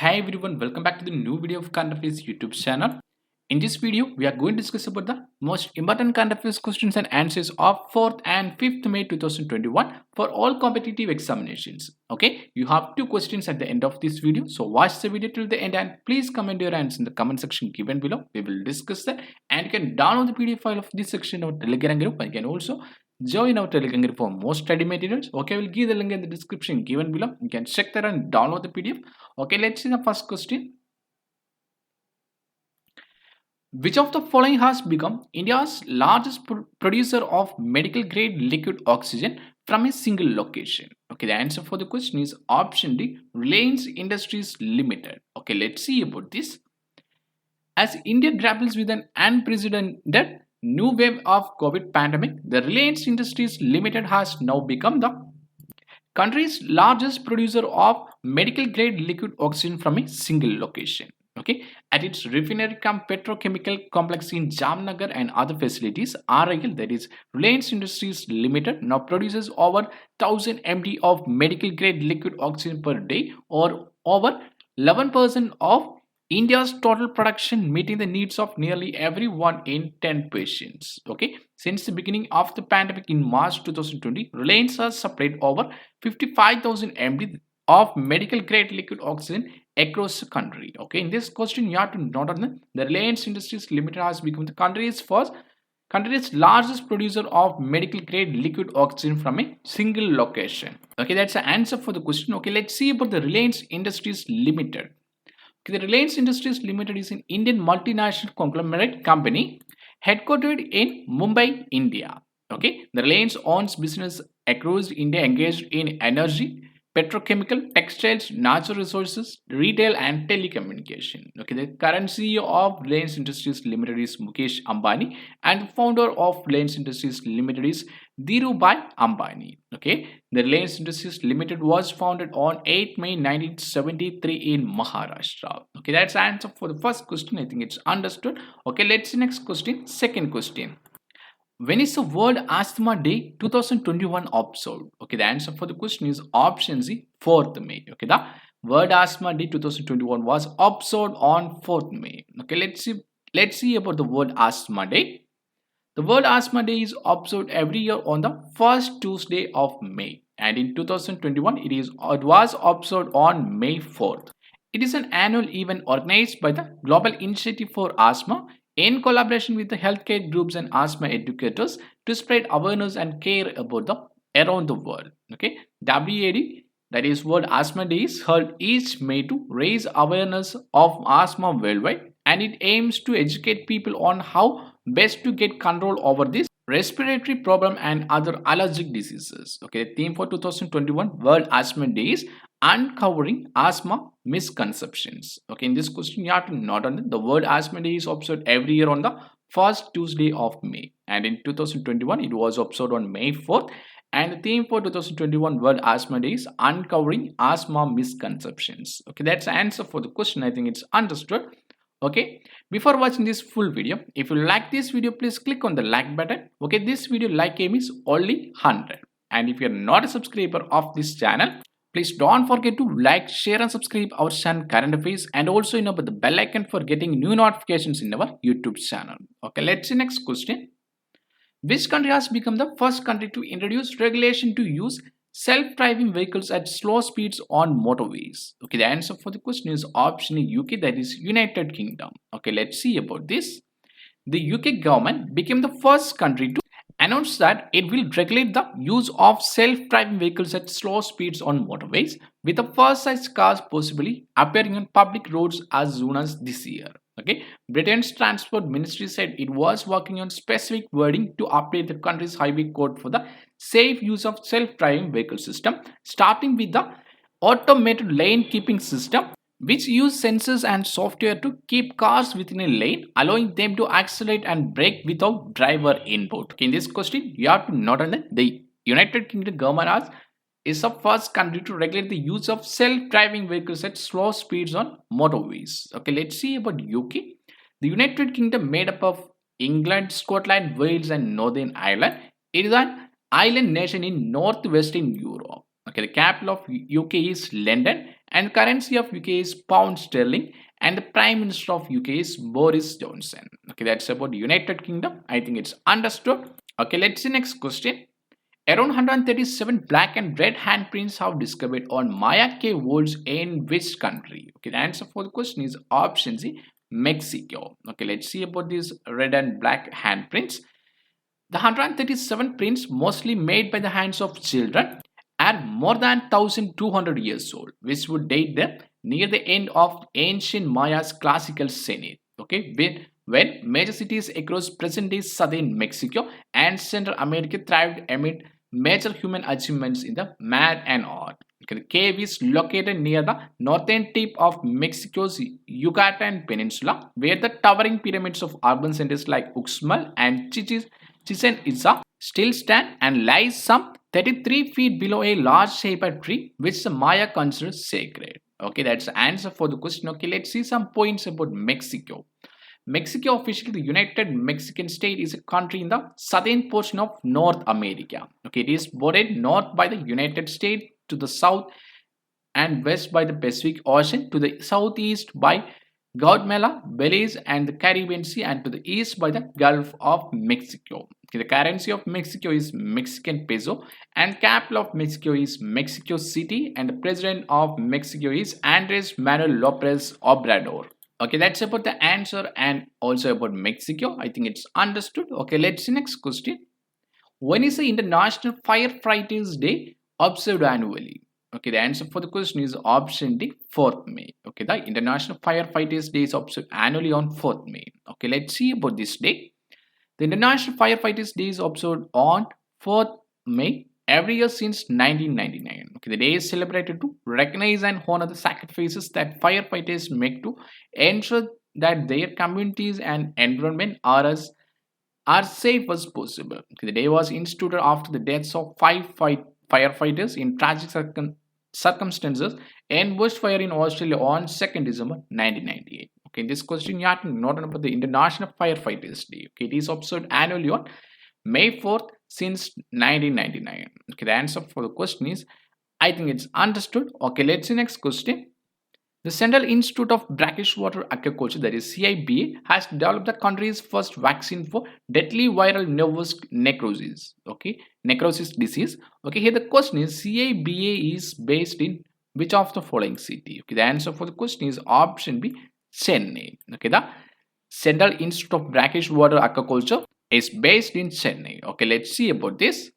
Hi everyone, welcome back to the new video of Current Affairs YouTube channel. In this video, we are going to discuss about the most important current affairs questions and answers of 4th and 5th May 2021 for all competitive examinations. Okay, you have two questions at the end of this video. So watch the video till the end and please comment your answers in the comment section given below. We will discuss that and you can download the PDF file of this section of Telegram group. And you can also join our Telegram group for more study materials. Okay, I will give the link in the description given below. You can check that and download the PDF. Okay, let's see the first question. Which of the following has become India's largest producer of medical grade liquid oxygen from a single location? Okay, the answer for the question is option D, Reliance Industries Limited. Okay, let's see about this. As India grapples with an unprecedented new wave of COVID pandemic, the Reliance Industries Limited has now become the country's largest producer of medical grade liquid oxygen from a single location. Okay, at its refinery cum petrochemical complex in Jamnagar and other facilities, RIL, that is Reliance Industries Limited, now produces over 1000 MT of medical grade liquid oxygen per day, or over 11% of India's total production, meeting the needs of nearly every 1 in 10 patients. Okay, since the beginning of the pandemic in March 2020, Reliance has supplied over 55,000 MT of medical grade liquid oxygen across the country. Okay, in this question, you have to note on the Reliance Industries Limited has become the country's largest producer of medical grade liquid oxygen from a single location. Okay, that's the answer for the question. Okay, let's see about the Reliance Industries Limited. Okay, the Reliance Industries Limited is an Indian multinational conglomerate company headquartered in Mumbai, India. Okay, the Reliance owns business across India engaged in energy, petrochemical, textiles, natural resources, retail and telecommunication. Okay, the current CEO of Reliance Industries Limited is Mukesh Ambani and the founder of Reliance Industries Limited is Dhirubhai Ambani. Okay, the Reliance Industries Limited was founded on 8 May 1973 in Maharashtra. Okay, that's the answer for the first question. I think it's understood. Okay, let's see next question. Second question. When is the World Asthma Day 2021 observed? Okay, the answer for the question is option C, 4th May. Okay, the World Asthma Day 2021 was observed on 4th May. Okay, let's see about the World Asthma Day. The World Asthma Day is observed every year on the first Tuesday of May, and in 2021 it was observed on May 4th. It is an annual event organized by the Global Initiative for Asthma in collaboration with the healthcare groups and asthma educators to spread awareness and care about around the world. Okay, WAD, that is World Asthma Day, is held each May to raise awareness of asthma worldwide, and it aims to educate people on how best to get control over this respiratory problem and other allergic diseases. Okay, the theme for 2021 World Asthma Day is uncovering asthma misconceptions. Okay, in this question you have to note on the World Asthma Day is observed every year on the first Tuesday of May, and in 2021 it was observed on May 4th, and the theme for 2021 World Asthma Day is uncovering asthma misconceptions. Okay, that's the answer for the question. I think it's understood. Okay, before watching this full video, if you like this video, please click on the like button. Okay, this video like aim is only 100, and if you are not a subscriber of this channel, please don't forget to like, share and subscribe our channel Current Affairs, and also enable the bell icon for getting new notifications in our YouTube channel. Okay, let's see next question. Which country has become the first country to introduce regulation to use self-driving vehicles at slow speeds on motorways? Okay, the answer for the question is option UK, that is United Kingdom. Okay, let's see about this. The UK government became the first country to announced that it will regulate the use of self-driving vehicles at slow speeds on motorways, with the first such cars possibly appearing on public roads as soon as this year. Okay, Britain's Transport Ministry said it was working on specific wording to update the country's highway code for the safe use of self-driving vehicle system, starting with the automated lane keeping system, which use sensors and software to keep cars within a lane, allowing them to accelerate and brake without driver input. Okay, in this question, you have to note on that the United Kingdom government is the first country to regulate the use of self-driving vehicles at slow speeds on motorways. Okay, let's see about UK. The United Kingdom, made up of England, Scotland, Wales and Northern Ireland, it is an island nation in northwestern Europe. Okay, the capital of UK is London, and the currency of UK is pound sterling, and the Prime Minister of UK is Boris Johnson. Okay, that's about United Kingdom. I think it's understood. Okay, let's see next question. Around 137 black and red handprints have discovered on Maya cave walls in which country? Okay, the answer for the question is option C, Mexico. Okay, let's see about these red and black handprints. The 137 prints, mostly made by the hands of children, are more than 1200 years old, which would date them near the end of ancient Maya's classical Senate. Okay, when major cities across present-day southern Mexico and Central America thrived amid major human achievements in the math and art. Okay, the cave is located near the northern tip of Mexico's Yucatan Peninsula, where the towering pyramids of urban centers like Uxmal and Chichen Itza still stand and lies some 33 feet below a large ceiba tree, which the Maya considers sacred. Okay, that's the answer for the question. Okay, let's see some points about Mexico. Mexico, officially the United Mexican State, is a country in the southern portion of North America. Okay, it is bordered north by the United States, to the south and west by the Pacific Ocean, to the southeast by Guatemala, Belize, and the Caribbean Sea, and to the east by the Gulf of Mexico. Okay, the currency of Mexico is Mexican peso, and capital of Mexico is Mexico City, and the president of Mexico is Andres Manuel Lopez Obrador. Okay, that's about the answer and also about Mexico. I think it's understood. Okay, let's see next question. When is the International Firefighters Day observed annually? Okay, the answer for the question is option D, 4th May. Okay, the International Firefighters Day is observed annually on 4th May. Okay, let's see about this day. The International Firefighters Day is observed on 4th May every year since 1999. Okay, the day is celebrated to recognize and honor the sacrifices that firefighters make to ensure that their communities and environment are safe as possible. Okay, the day was instituted after the deaths of five firefighters in tragic circumstances in bushfire in Australia on 2nd December 1998. Okay, in this question you have to note about the International Firefighters Day. Okay, it is observed annually on May 4th since 1999. Okay, the answer for the question is, I think it's understood. Okay, let's see next question. The Central Institute of Brackish Water Aquaculture, that is CIBA, has developed the country's first vaccine for deadly viral nervous necrosis. Okay, necrosis disease. Okay, here the question is, CIBA is based in which of the following city? Okay, the answer for the question is option B, Chennai. Okay, the Central Institute of Brackish Water Aquaculture is based in Chennai. Okay, let's see about this.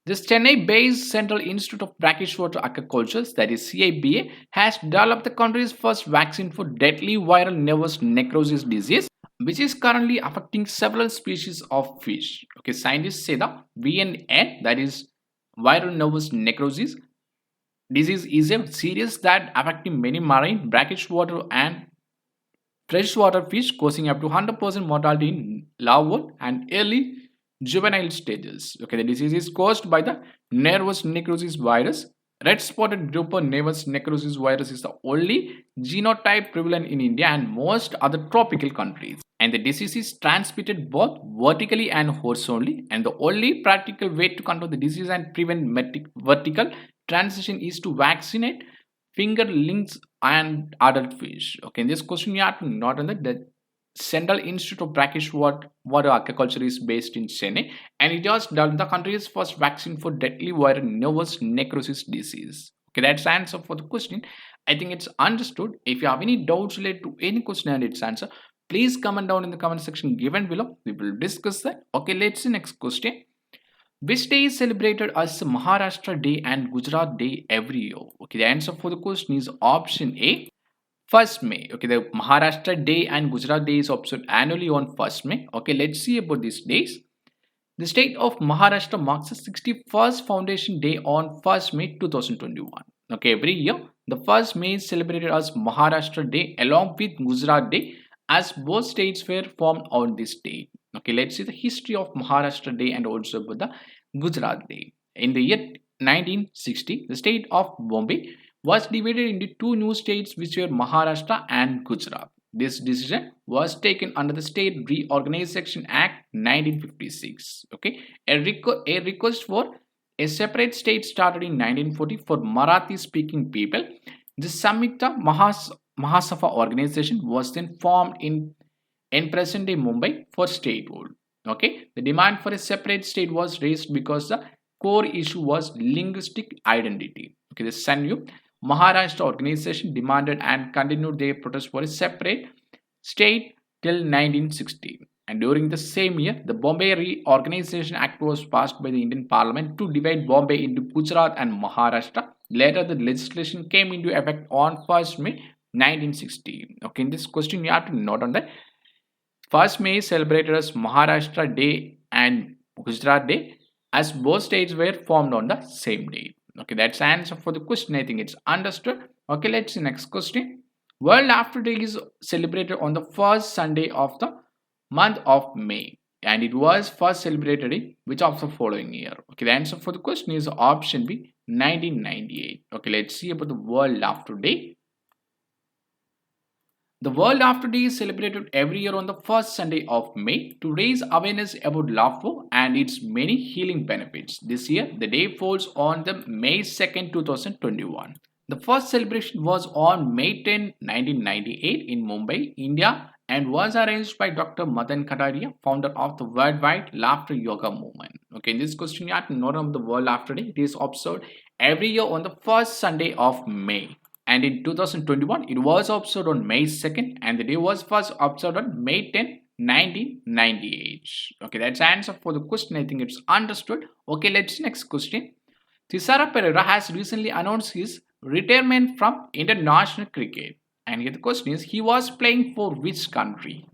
This Chennai-based Central Institute of Brackish Water Aquaculture, that is CIBA, has developed the country's first vaccine for deadly viral nervous necrosis disease, which is currently affecting several species of fish. Okay, scientists say the VNN, that is viral nervous necrosis disease, is a serious that affecting many marine, brackish water and freshwater fish, causing up to 100% mortality in larval and early juvenile stages. Okay, the disease is caused by the nervous necrosis virus. Red spotted grouper nervous necrosis virus is the only genotype prevalent in India and most other tropical countries. And the disease is transmitted both vertically and horizontally. And the only practical way to control the disease and prevent vertical transition is to vaccinate fingerlings and adult fish. Okay, in this question you have to note on the Central Institute of Brackish Water Aquaculture is based in Chennai, and it has done the country's first vaccine for deadly viral nervous necrosis disease. Okay, that's the answer for the question. I think it's understood. If you have any doubts related to any question and its answer, please comment down in the comment section given below. We will discuss that. Okay, let's see next question. Which day is celebrated as Maharashtra Day and Gujarat Day every year? Okay, the answer for the question is option A, 1st May. Okay, the Maharashtra Day and Gujarat Day is observed annually on 1st May. Okay, let's see about these days. The state of Maharashtra marks the 61st Foundation Day on 1st May 2021. Okay, every year, the 1st May is celebrated as Maharashtra Day along with Gujarat Day, as both states were formed on this date. Okay, let's see the history of Maharashtra Day and also about the Gujarat Day. In the year 1960, the state of Bombay was divided into two new states, which were Maharashtra and Gujarat. This decision was taken under the State Reorganization Act 1956. Okay, a request for a separate state started in 1940 for Marathi speaking people. The Samyukta Mahasabha organization was then formed in present day Mumbai for statehood. Okay, the demand for a separate state was raised because the core issue was linguistic identity. Okay, the Sanyu Maharashtra organization demanded and continued their protest for a separate state till 1960. And during the same year, the Bombay Reorganization Act was passed by the Indian Parliament to divide Bombay into Gujarat and Maharashtra. Later, the legislation came into effect on 1st May 1960. Okay, in this question, you have to note on that 1st May is celebrated as Maharashtra Day and Gujarat Day, as both states were formed on the same day. Okay, that's the answer for the question. I think it's understood. Okay, let's see next question. World After Day is celebrated on the first Sunday of the month of May, and it was first celebrated in which of the following year? Okay, the answer for the question is option B, 1998. Okay, let's see about the World After Day. The World After Day is celebrated every year on the first Sunday of May to raise awareness about laughter and its many healing benefits. This year, the day falls on the May 2nd, 2021. The first celebration was on May 10, 1998 in Mumbai, India, and was arranged by Dr. Madan Kataria, founder of the worldwide laughter yoga movement. Okay, in this question, you have to note of the World After Day. It is observed every year on the first Sunday of May. And in 2021, it was observed on May 2nd, and the day was first observed on May 10, 1998. Okay, that's the answer for the question. I think it's understood. Okay, let's next question. Thisara Pereira has recently announced his retirement from international cricket. And here the question is, he was playing for which country?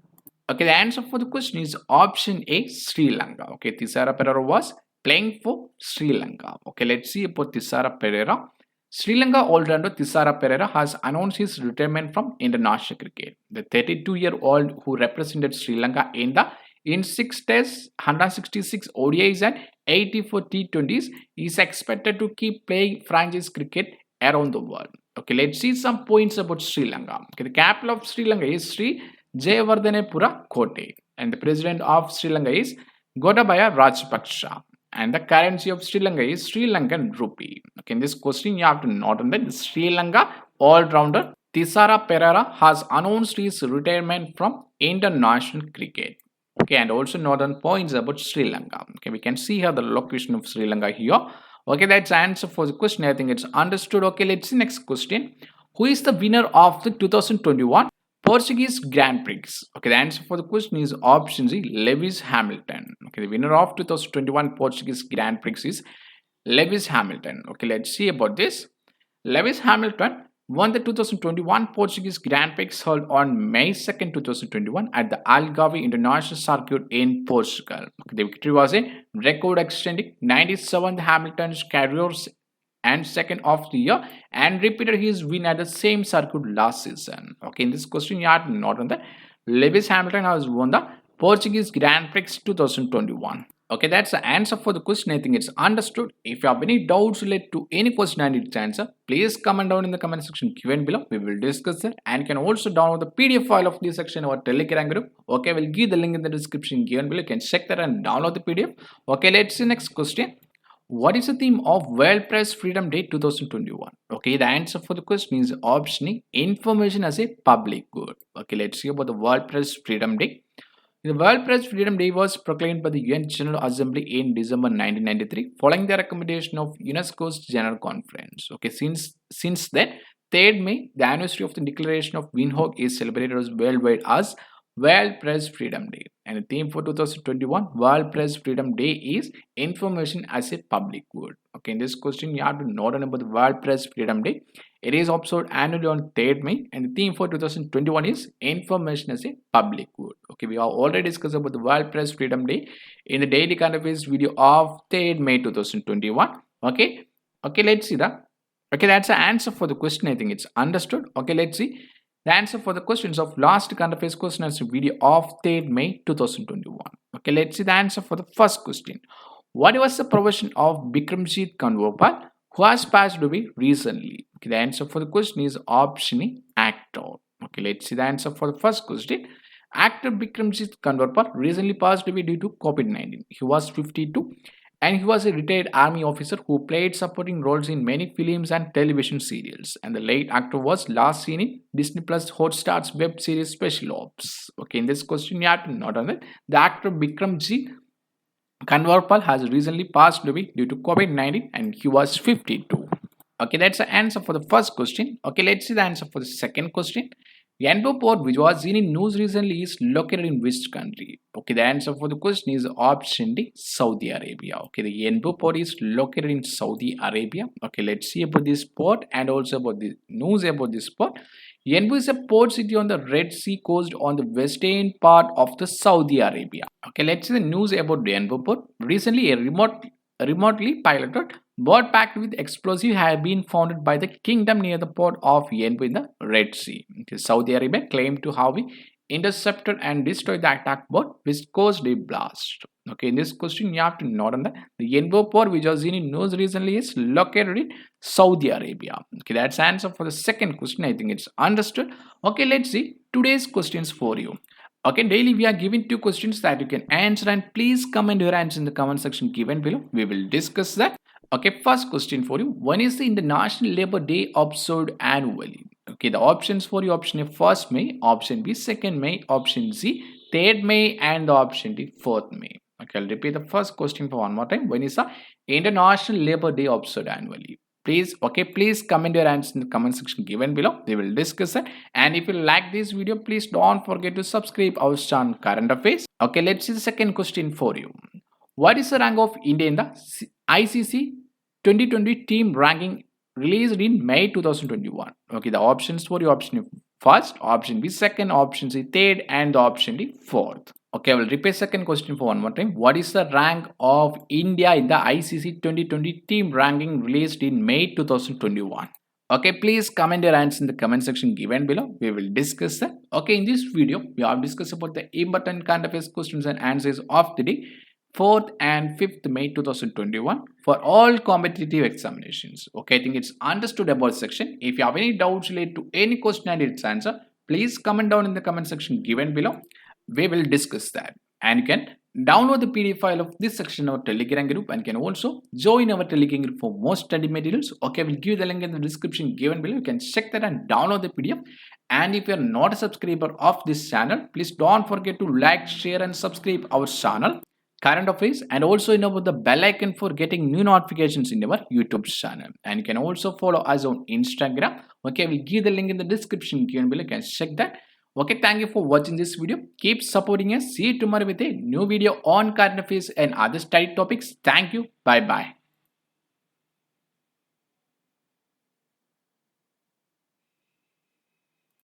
Okay, the answer for the question is option A, Sri Lanka. Okay, Thisara Pereira was playing for Sri Lanka. Okay, let's see about Thisara Pereira. Sri Lanka all-rounder Thisara Pereira has announced his retirement from international cricket. The 32-year-old who represented Sri Lanka in 6 tests, 166 ODIs and 84 T20s is expected to keep playing franchise cricket around the world. Okay, let's see some points about Sri Lanka. Okay, the capital of Sri Lanka is Sri Jayawardhanepura Kotte, and the president of Sri Lanka is Gotabaya Rajapaksa. And the currency of Sri Lanka is Sri Lankan rupee. Okay, in this question, you have to note on that the Sri Lanka all-rounder Thisara Pereira has announced his retirement from international cricket. Okay, and also note on points about Sri Lanka. Okay, we can see here the location of Sri Lanka here. Okay, that's the answer for the question. I think it's understood. Okay, let's see next question. Who is the winner of the 2021 Portuguese Grand Prix? Okay, the answer for the question is option C, Lewis Hamilton. Okay, the winner of 2021 Portuguese Grand Prix is Lewis Hamilton. Okay, let's see about this. Lewis Hamilton won the 2021 Portuguese Grand Prix held on May 2nd, 2021 at the Algarve International Circuit in Portugal. Okay, the victory was a record extending 97th Hamilton's career and second of the year, and repeated his win at the same circuit last season. Okay, in this question, you have to note on that Lewis Hamilton has won the Portuguese Grand Prix 2021. Okay, that's the answer for the question. I think it's understood. If you have any doubts related to any question and its answer, please comment down in the comment section Q&A below. We will discuss it, and you can also download the PDF file of this section in our Telegram group. Okay, we'll give the link in the description given below. You can check that and download the PDF. Okay, let's see next question. What is the theme of World Press Freedom Day 2021? Okay, the answer for the question is option A, information as a public good. Okay, let's see about the World Press Freedom Day. The World Press Freedom Day was proclaimed by the UN General Assembly in December 1993, following the recommendation of UNESCO's General Conference. Okay, since then, 3rd May, the anniversary of the Declaration of Windhoek is celebrated as worldwide as World Press Freedom Day. And the theme for 2021 World Press Freedom Day is information as a public good. Okay, in this question, you have to note about the World Press Freedom Day. It is observed annually on 3rd May, and the theme for 2021 is information as a public good. Okay, we have already discussed about the World Press Freedom Day in the daily current affairs video of 3rd May 2021. Okay, let's see that. Okay, that's the answer for the question. I think it's understood. Okay, let's see the answer for the questions of last current affairs question answer video of 3rd May 2021. Okay, let's see the answer for the first question. What was the profession of Bikramjit Kanwarpal, who has passed away recently? Okay, the answer for the question is option A, actor. Okay, let's see the answer for the first question. Actor Bikramjit Kanwarpal recently passed away due to COVID-19. He was 52 and he was a retired army officer who played supporting roles in many films and television serials. And the late actor was last seen in Disney Plus Hotstar's web series Special Ops. Okay, in this question, you have to note on that the actor Bikram G. Kanwarpal has recently passed away due to COVID-19 and he was 52. Okay, that's the answer for the first question. Okay, let's see the answer for the second question. Yanbu Port, which was seen in news recently, is located in which country? Okay, the answer for the question is option D, Saudi Arabia. Okay, the Yanbu Port is located in Saudi Arabia. Okay, let's see about this port and also about the news about this port. Yanbu is a port city on the Red Sea coast on the western part of the Saudi Arabia. Okay, let's see the news about Yanbu Port. Recently, a remotely piloted boat packed with explosives have been found by the kingdom near the port of Yanbu in the Red Sea. Saudi Arabia claimed to have intercepted and destroyed the attack boat, which caused a blast. Okay, in this question, you have to note on that the Yanbu port, which was seen in news recently, is located in Saudi Arabia. Okay, that's answer for the second question. I think it's understood. Okay, let's see today's questions for you. Okay, daily we are giving 2 questions that you can answer, and please comment your answer in the comment section given below. We will discuss that. Okay, first question for you. When is the International Labour Day observed annually? Okay, the options for you: option A 1st May, option B 2nd May, option C 3rd May, and the option D 4th May. Okay, I'll repeat the first question for one more time. When is the International Labour Day observed annually? Please comment your answer in the comment section given below. We will discuss it. And if you like this video, please don't forget to subscribe our channel Current Affairs. Okay, let's see the second question for you. What is the rank of India in the ICC 2020 team ranking released in May 2021? Okay, the options for you: option first, option B second, option C third, and the option D fourth. Okay, I will repeat second question for one more time. What is the rank of India in the ICC 2020 team ranking released in May 2021? Okay, please comment your answer in the comment section given below. We will discuss that. Okay, in this video, we have discussed about the important current affairs questions and answers of the day 4th and 5th May 2021 for all competitive examinations. Okay, I think it's understood about section. If you have any doubts related to any question and its answer, please comment down in the comment section given below. We will discuss that. And you can download the PDF file of this section of our Telegram group and can also join our Telegram group for more study materials. Okay, I will give the link in the description given below. You can check that and download the PDF. And if you are not a subscriber of this channel, please don't forget to like, share and subscribe our channel Current Affairs, and also enable the bell icon for getting new notifications in our YouTube channel. And you can also follow us on Instagram. Okay, I will give the link in the description given below. You can check that. Okay, thank you for watching this video. Keep supporting us. See you tomorrow with a new video on current affairs and other study topics. Thank you. Bye bye.